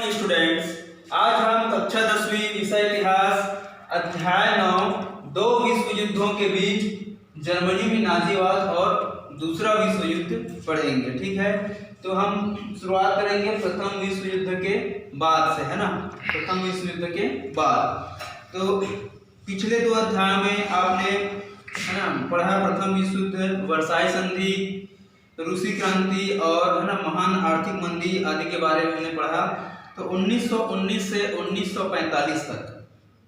Morning students. आज हम कक्षा 10वीं विषय इतिहास अध्याय 9 दो विश्व युद्धों के बीच जर्मनी में नाजीवाद और दूसरा विश्व युद्ध पढ़ेंगे। ठीक है, तो हम शुरुआत करेंगे प्रथम विश्व युद्ध के बाद से, है ना। प्रथम विश्व युद्ध के बाद तो पिछले दो अध्याय में आपने, है ना, पढ़ा प्रथम विश्व युद्ध, वर्साई संधि, रूसी क्रांति और, है ना, महान आर्थिक मंदी आदि के बारे में हमने पढ़ा। तो 1919 से 1945 तक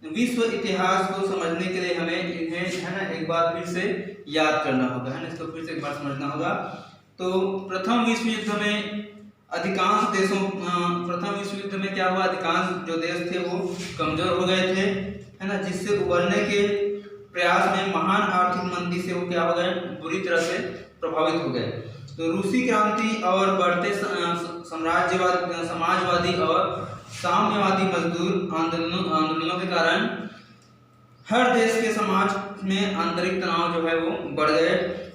विश्व इतिहास को समझने के लिए हमें इन्हें, है ना, एक बार फिर से याद करना होगा, है ना, इसको फिर से एक बार समझना होगा। तो प्रथम विश्व युद्ध में अधिकांश देशों, प्रथम विश्व युद्ध में क्या हुआ, अधिकांश जो देश थे वो कमजोर हो गए थे, है ना, जिससे उबरने के प्रयास में महान आर्थिक मंदी से वो क्या हो गए, बुरी तरह से प्रभावित हो गए। तो रूसी क्रांति और बढ़ते समाजवादी और साम्यवादी मजदूर आंदोलनों के कारण हर देश के समाज में आंतरिक तनाव जो है वो बढ़ गए।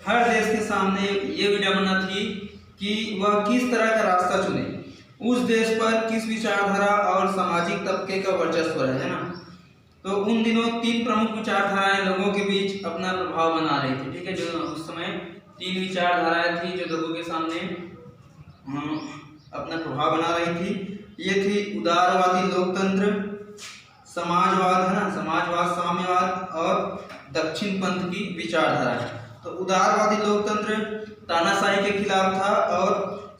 हर देश के सामने ये विडंबना थी कि वह किस तरह का रास्ता चुने, उस देश पर किस विचारधारा और सामाजिक तबके का वर्चस्व है ना। तो उन दिनों तीन प्रमुख विचारधाराएं लोगों के बीच अपना प्रभाव बना रही थी। ठीक है, जो उस समय तीन विचारधाराएं थी जो लोगों के सामने अपना प्रभाव बना रही थी। ये थी उदारवादी लोकतंत्र, समाजवाद, है ना, समाजवाद, साम्यवाद और दक्षिण पंथ की विचारधारा। तो उदारवादी लोकतंत्र तानाशाही के खिलाफ था और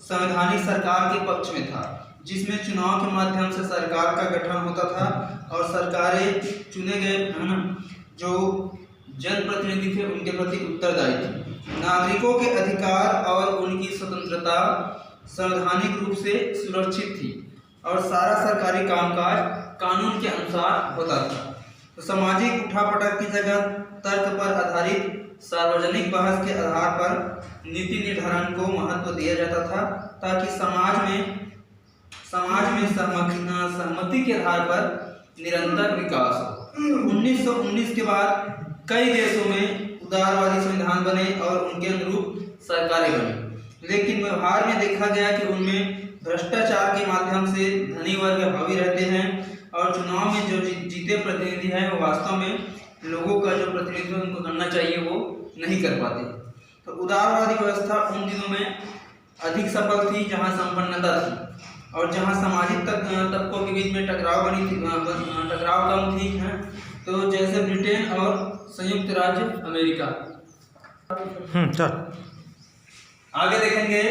संवैधानिक सरकार के पक्ष में था, जिसमें चुनाव के माध्यम से सरकार का गठन होता था और सरकारें चुने गए, है ना, जो जनप्रतिनिधि थे उनके प्रति उत्तरदायी थे। नागरिकों के अधिकार और उनकी स्वतंत्रता संवैधानिक रूप से सुरक्षित थी और सारा सरकारी कामकाज कानून के अनुसार होता था। तो सामाजिक उठापटक की जगह तर्क पर आधारित सार्वजनिक बहस के आधार पर नीति निर्धारण को महत्व दिया जाता था, ताकि समाज में सहमति के आधार पर निरंतर विकास हो। 1919 के बाद कई देशों में उदारवादी संविधान बने और उनके अनुरूप सरकारें बनी, लेकिन व्यवहार में देखा गया कि उनमें भ्रष्टाचार के माध्यम से धनी वर्ग हावी रहते हैं और चुनाव में जो जीते प्रतिनिधि हैं वो वास्तव में लोगों का जो प्रतिनिधित्व उनको करना चाहिए वो नहीं कर पाते। तो उदारवादी व्यवस्था उन दिनों में अधिक सफल थी जहां संपन्नता थी और जहां सामाजिक तबकों के बीच में टकराव कम थी, है। तो जैसे ब्रिटेन और संयुक्त राज्य अमेरिका। आगे देखेंगे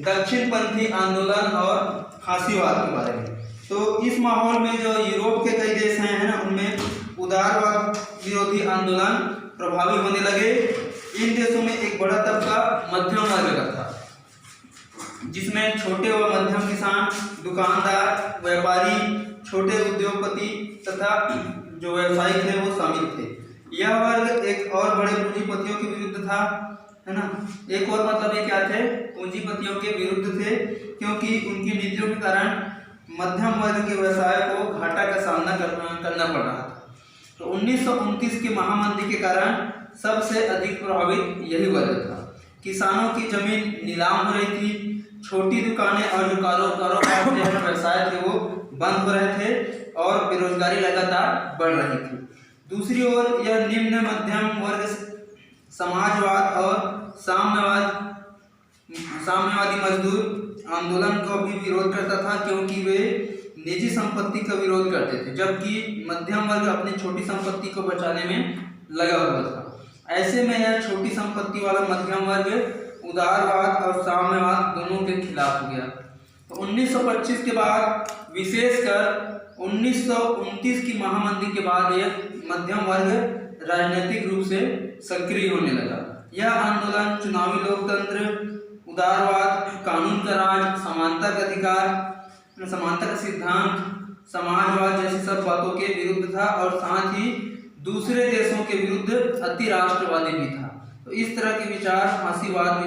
दक्षिणपंथी आंदोलन और फांसीवाद के बारे में। तो इस माहौल में जो यूरोप के कई देश हैं, है ना, उनमें उदारवाद विरोधी आंदोलन प्रभावी होने लगे। इन देशों में एक बड़ा तबका मध्यम वर्ग का था, जिसमें छोटे व मध्यम किसान, दुकानदार, व्यापारी, छोटे उद्योगपति तथा जो व्यवसायिक थे वो शामिल थे। यह वर्ग एक और बड़े पूंजीपतियों के विरुद्ध था, है ना। एक और मतलब ये क्या थे, पूंजीपतियों के विरुद्ध थे, क्योंकि उनकी नीतियों के कारण मध्यम वर्ग के व्यवसाय को घाटा का सामना करना पड़ रहा था। तो 1929 की महामंदी के कारण सबसे अधिक प्रभावित यही वर्ग था। किसानों की जमीन नीलाम हो रही थी, छोटी दुकानें और जो कारोबार व्यवसाय थे वो बंद हो रहे थे और बेरोजगारी लगातार बढ़ रही थी। दूसरी ओर यह निम्न मध्यम वर्ग समाजवाद और साम्यवादी मजदूर आंदोलन का भी विरोध करता था, क्योंकि वे निजी संपत्ति का विरोध करते थे, जबकि मध्यम वर्ग अपनी छोटी संपत्ति को बचाने में लगा हुआ था। ऐसे में यह छोटी संपत्ति वाला मध्यम वर्ग उदारवाद और साम्यवाद दोनों के खिलाफ हो गया। तो 1925 के बाद, विशेषकर 1929 की महामंदी के बाद, यह मध्यम वर्ग राजनीतिक रूप से सक्रिय होने लगा। यह आंदोलन चुनावी लोकतंत्र, उदारवाद, कानून का राज, समानता का अधिकार, समानता का सिद्धांत, समाजवाद जैसी सब बातों के विरुद्ध था और साथ ही दूसरे देशों के विरुद्ध अति राष्ट्रवादी भी था। तो इस तरह के विचार फांसीवादी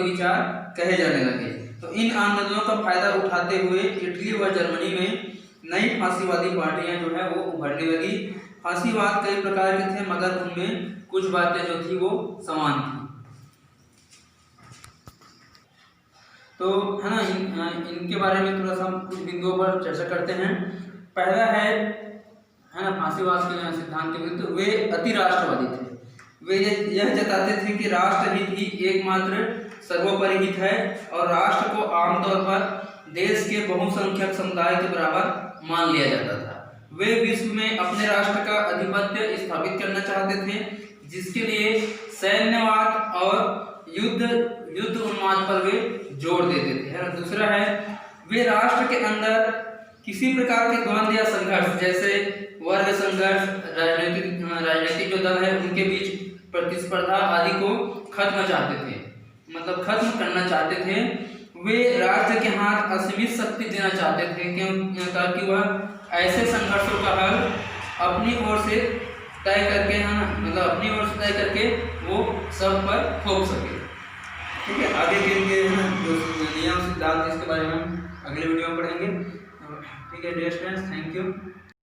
विचार कहे जाने लगे। तो इन आंदोलनों का फायदा उठाते हुए इटली व जर्मनी में नई फांसीवादी पार्टियां जो है वो उभरने लगी। फांसीवाद कई प्रकार के थे, मगर उनमें कुछ बातें जो थी वो समान थी। तो है ना, इनके बारे में थोड़ा सा हम कुछ बिंदुओं पर चर्चा करते हैं। पहला है ना, फांसीवाद के सिद्धांत के विरुद्ध वे अति राष्ट्रवादी थे। वे यह जताते थे कि राष्ट्रहित ही एकमात्र सर्वोपरि हित है और राष्ट्र को आमतौर पर देश के बहुसंख्यक समुदाय के बराबर मान लिया जाता था। वे विश्व में अपने राष्ट्र का आधिपत्य स्थापित करना चाहते थे, जिसके लिए सैन्यवाद और युद्ध उन्माद पर वे जोर देते थे, है ना। दूसरा है, वे राष्ट्र के अंदर किसी प्रकार के द्वंद्व या संघर्ष, जैसे वर्ग संघर्ष, राजनीतिक जो दल है उनके बीच प्रतिस्पर्धा आदि को खत्म चाहते थे, मतलब खत्म करना चाहते थे। वे राष्ट्र के हाथ असीमित शक्ति देना चाहते थे, क्यों, ताकि वह ऐसे संघर्षों का हल अपनी ओर से तय करके, मतलब अपनी ओर से तय करके वो सब पर थोप सके। ठीक है, आगे के जो नियम सिद्धांत इसके बारे में हम अगले वीडियो में पढ़ेंगे। ठीक है डियर स्टूडेंट्स, थैंक यू।